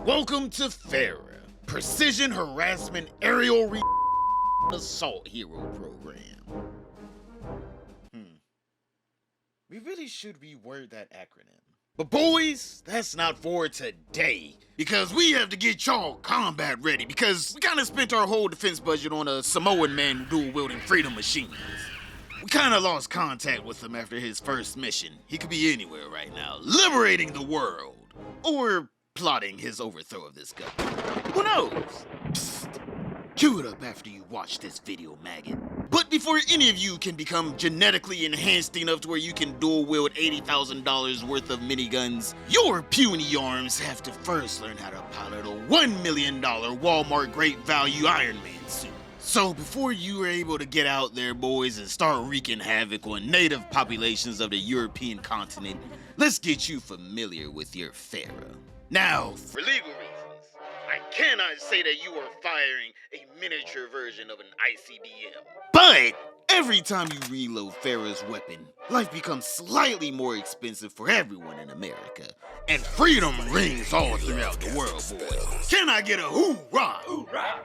Welcome to Pharah, Precision Harassment Aerial Assault Hero Program. We really should reword that acronym. But boys, that's not for today. Because we have to get y'all combat ready. Because we kind of spent our whole defense budget on a Samoan man dual-wielding freedom machines. We kind of lost contact with him after his first mission. He could be anywhere right now, liberating the world. Or plotting his overthrow of this government. Who knows? Psst. Cue it up after you watch this video, maggot. But before any of you can become genetically enhanced enough to where you can dual wield $80,000 worth of miniguns, your puny arms have to first learn how to pilot a $1 million Walmart Great Value Iron Man suit. So before you are able to get out there, boys, and start wreaking havoc on native populations of the European continent, let's get you familiar with your Pharah. Now, for legal reasons, I cannot say that you are firing a miniature version of an ICBM. But every time you reload Pharah's weapon, life becomes slightly more expensive for everyone in America. And freedom rings all throughout the world, boys. Can I get a hoorah? Hoorah!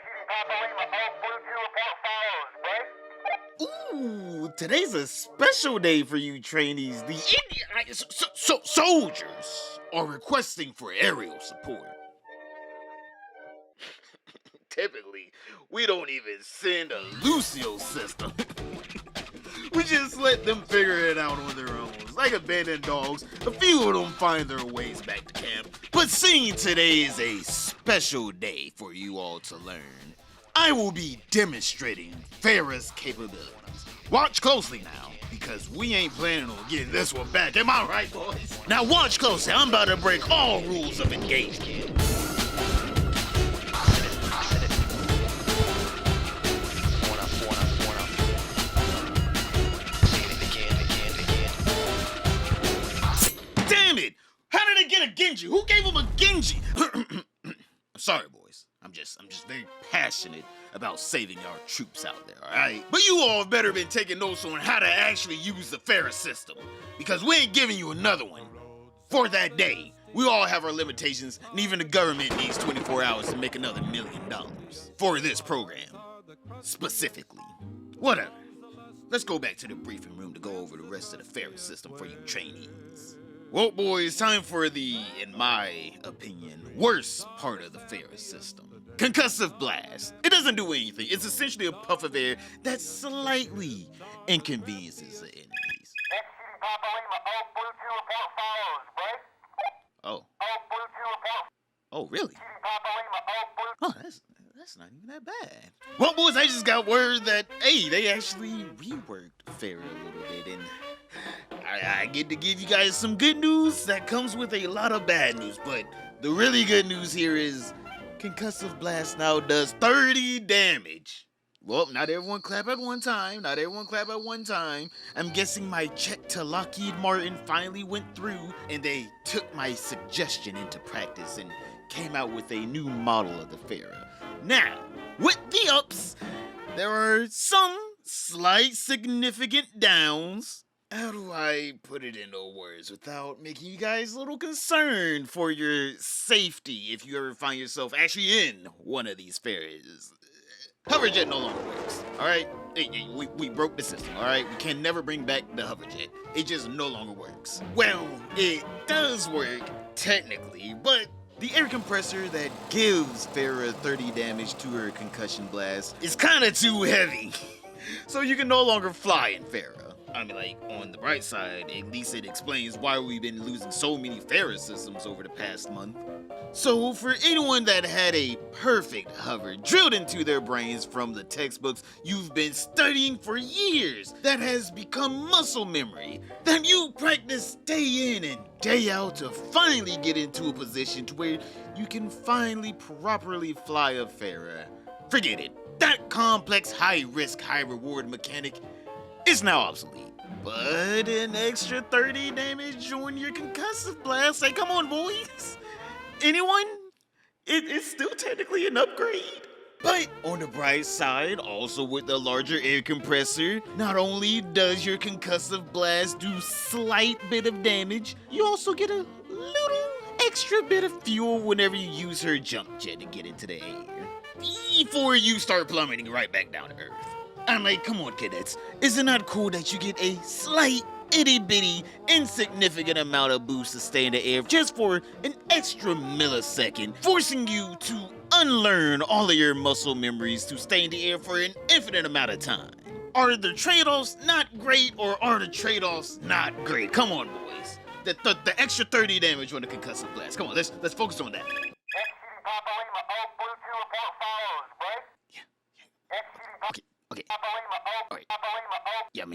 Ooh, today's a special day for you trainees. The Indian soldiers are requesting for aerial support. Typically, we don't even send a Lucio system. We just let them figure it out on their own. Like abandoned dogs, a few of them find their ways back to camp. But seeing today is a special day for you all to learn. I will be demonstrating Pharah's capabilities. Watch closely now, because we ain't planning on getting this one back. Am I right, boys? Now watch closely. I'm about to break all rules of engagement. Damn it! How did they get a Genji? Who gave him a Genji? I'm sorry, boys. I'm just very passionate about saving our troops out there, alright? But you all have better been taking notes on how to actually use the Pharah system, because we ain't giving you another one. For that day, we all have our limitations, and even the government needs 24 hours to make another $1 million. For this program, specifically. Whatever. Let's go back to the briefing room to go over the rest of the Pharah system for you trainees. Well, boys, time for the, in my opinion, worst part of the Pharah system. Concussive blast. It doesn't do anything. It's essentially a puff of air that slightly inconveniences the enemies. Oh. Oh, really? Oh, that's not even that bad. Well, boys, I just got word that, hey, they actually reworked Pharah a little bit, and I get to give you guys some good news that comes with a lot of bad news, but the really good news here is Concussive Blast now does 30 damage. Well, not everyone clap at one time. Not everyone clap at one time. I'm guessing my check to Lockheed Martin finally went through, and they took my suggestion into practice and came out with a new model of the Pharah. Now, with the ups, there are some slight significant downs. How do I put it into words without making you guys a little concerned for your safety if you ever find yourself actually in one of these Pharahs? Hoverjet no longer works, alright? We broke the system, alright? We can never bring back the hoverjet. It just no longer works. Well, it does work, technically, but the air compressor that gives Pharah 30 damage to her concussion blast is kinda too heavy. So you can no longer fly in Pharah. I mean, like, on the bright side, at least it explains why we've been losing so many Pharah systems over the past month. So, for anyone that had a perfect hover drilled into their brains from the textbooks you've been studying for years, that has become muscle memory, that you practice day in and day out to finally get into a position to where you can finally properly fly a Pharah, forget it. That complex, high-risk, high-reward mechanic is now obsolete. But an extra 30 damage on your concussive blast. Hey, come on, boys. Anyone? It's still technically an upgrade. But on the bright side, also with the larger air compressor, not only does your concussive blast do slight bit of damage, you also get a little extra bit of fuel whenever you use her jump jet to get into the air, before you start plummeting right back down to Earth. I'm like, come on, cadets. Is it not cool that you get a slight, itty-bitty, insignificant amount of boost to stay in the air just for an extra millisecond, forcing you to unlearn all of your muscle memories to stay in the air for an infinite amount of time? Are the trade-offs not great, or are the trade-offs not great? Come on, boys. The extra 30 damage on the concussive blast. Come on, let's focus on that. Okay. All right. Yeah,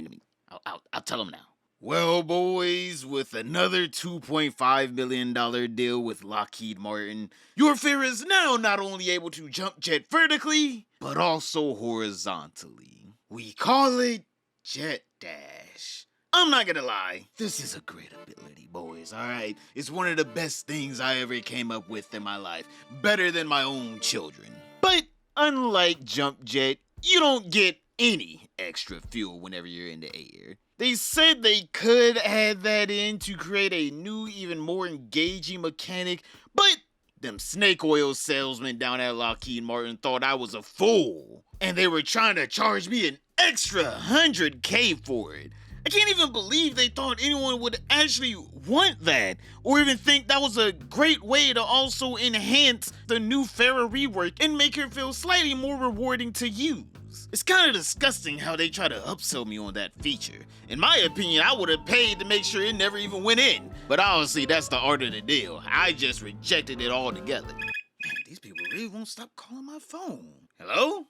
I'll tell him now. Well, boys, with another $2.5 million deal with Lockheed Martin, your Pharah is now not only able to jump jet vertically, but also horizontally. We call it Jet Dash. I'm not gonna lie, this is a great ability, boys, alright? It's one of the best things I ever came up with in my life. Better than my own children. But unlike jump jet, you don't get any extra fuel whenever you're in the air. They said they could add that in to create a new, even more engaging mechanic, but them snake oil salesmen down at Lockheed Martin thought I was a fool, and they were trying to charge me an extra $100K for it. I can't even believe they thought anyone would actually want that, or even think that was a great way to also enhance the new Pharah rework and make her feel slightly more rewarding to use. It's kind of disgusting how they try to upsell me on that feature. In my opinion, I would have paid to make sure it never even went in. But honestly, that's the art of the deal. I just rejected it altogether. Man, these people really won't stop calling my phone. Hello?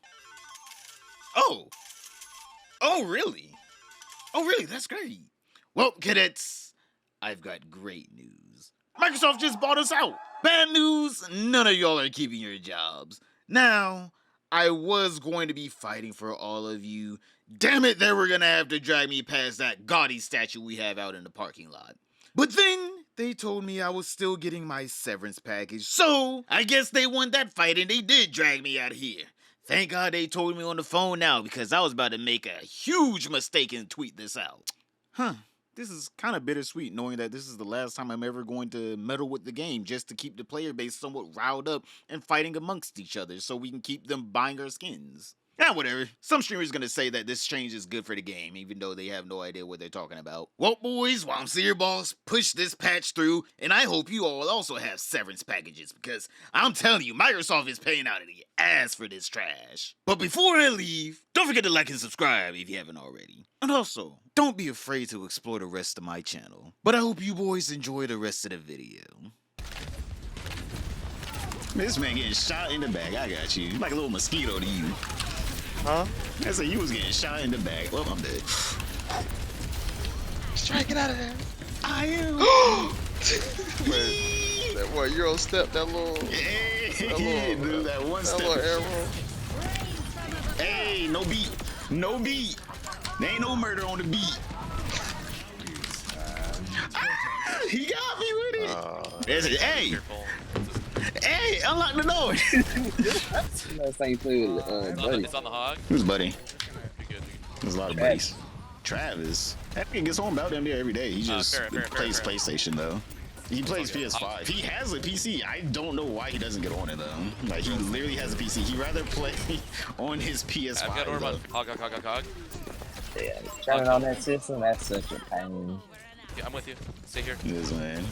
Oh, really? Oh, really? That's great. Well, cadets, I've got great news. Microsoft just bought us out. Bad news, none of y'all are keeping your jobs. Now, I was going to be fighting for all of you. Damn it, they were gonna have to drag me past that gaudy statue we have out in the parking lot. But then, they told me I was still getting my severance package, so I guess they won that fight and they did drag me out of here. Thank God they told me on the phone now, because I was about to make a huge mistake and tweet this out. This is kind of bittersweet, knowing that this is the last time I'm ever going to meddle with the game just to keep the player base somewhat riled up and fighting amongst each other so we can keep them buying our skins. Whatever. Some streamer's gonna say that this change is good for the game, even though they have no idea what they're talking about. Well, boys, while I'm your boss, push this patch through, and I hope you all also have severance packages, because I'm telling you, Microsoft is paying out of the ass for this trash. But before I leave, don't forget to like and subscribe if you haven't already. And also, don't be afraid to explore the rest of my channel. But I hope you boys enjoy the rest of the video. This man getting shot in the back. I got you. Like a little mosquito to you. Huh? I said you was getting shot in the back. Well, I'm dead. Just try to get out of there. I am. That what Euro step? That little. Dude, that one step. That little arrow. Hey, no beat. No beat. There ain't no murder on the beat. He got me with it. There's it. Hey. Hey, unlock the door. Last time you played with Buddy. It's on the hog. Who's Buddy? You're good. There's a lot of buddies. Travis. That nigga gets home about damn near every day. He just plays PlayStation though. He plays PS5. He has a PC. I don't know why he doesn't get on it though. Like, he literally has a PC. He'd rather play on his PS5. I've got order on hog. Yeah, trying on that system, that's such a pain. Yeah, I'm with you. Stay here. Yes, man.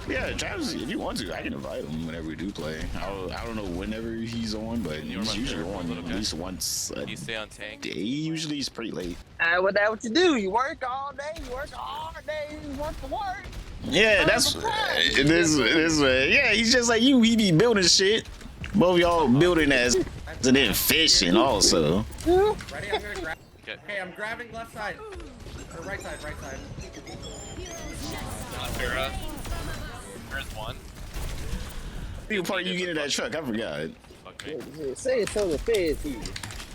Yeah, Travis, if you want to, I can invite him whenever we do play. I don't know whenever he's on, but he's usually on at least once a You stay on tank. day. Usually he's pretty late. What you do? You work all day, you work hard day, you work for work. Yeah, that's this way. Yeah, he's just like you. He be building shit. Both y'all building as and then fishing also. Ready? I'm gonna grab. Okay, I'm grabbing left side. Or right side. Pharah. There's one. What part you get in that truck? I forgot. Okay. Say it so the feds hear.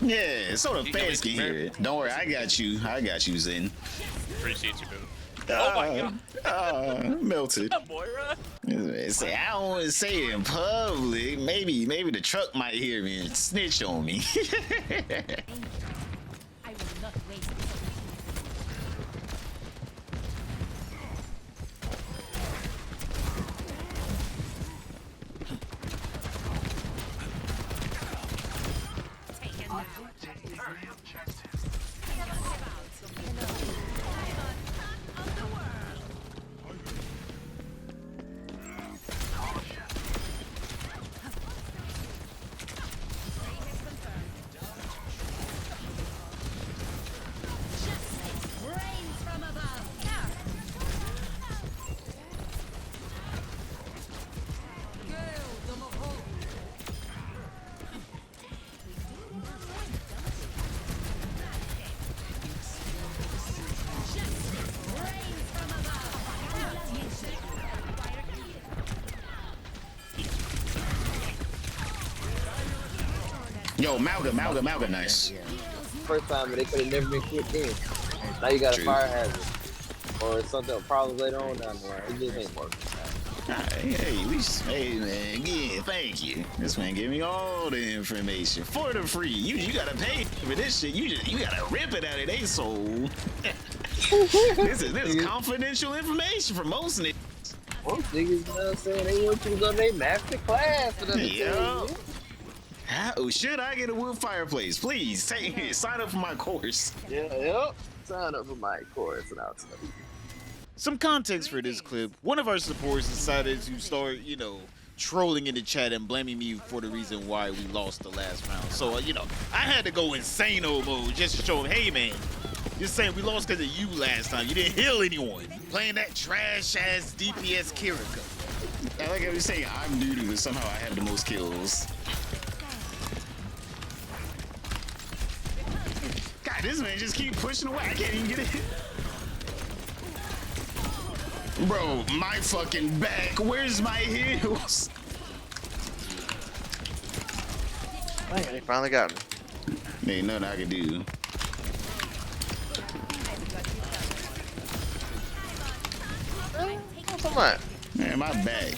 Yeah, so the fans can hear it. Don't worry, I got you, Zen. Appreciate you, boo. Oh my god. Melted. Moira. Say, I don't want to say it in public. Maybe the truck might hear me and snitch on me. I will not waste this. Yo, Malga, nice. First time they could have never been quick in. Now you got a fire hazard. Or something, problems later on down the line. It just ain't working. Hey man, yeah, thank you. This man gave me all the information for the free. You gotta pay for this shit. You gotta rip it out of their soul. this is confidential information for most niggas. Most niggas, you know what I'm saying? They want you to go to their master class for them. How should I get a wood fireplace? Please sign up for my course. Yep. Sign up for my course and I'll tell you. Some context for this clip. One of our supporters decided to start, trolling in the chat and blaming me for the reason why we lost the last round. So, I had to go insano mode just to show him, hey man, just saying we lost because of you last time. You didn't heal anyone. Playing that trash ass DPS Kirika. Like I was saying, I'm new to this. Somehow I have the most kills. God, this man just keep pushing away. I can't even get it. Bro, my fucking back. Where's my heels? Man, they finally got me. Ain't nothing I can do. What's on that? Man, my back.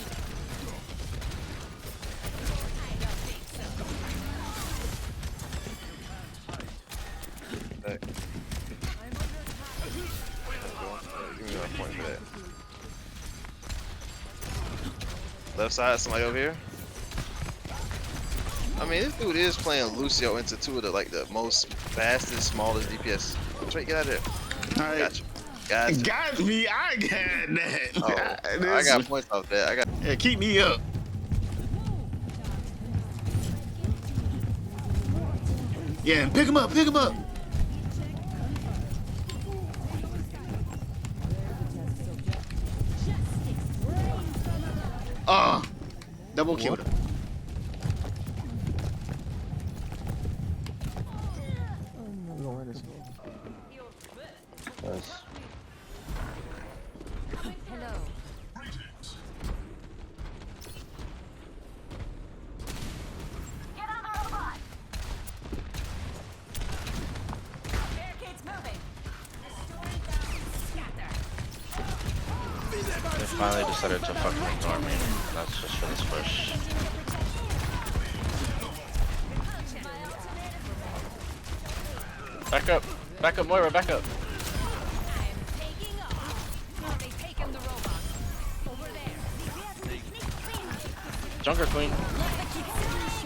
Give me a point for that. Left side, somebody over here. I mean, this dude is playing Lucio into two of the most fastest, smallest DPS. Straight, get out of there. All right. Gotcha. Got me. I got that. Oh, I got points off that. Yeah, keep me up. Yeah, pick him up. Pick him up. Double kill. They finally decided to fucking ignore me. That's just for this push. Back up, Moira, back up. Junker Queen.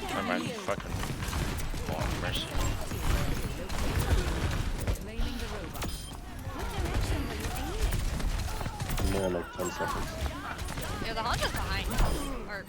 Never mind, fucking. Oh, mercy. More like 10 seconds. Yeah, the Honda's behind. Or,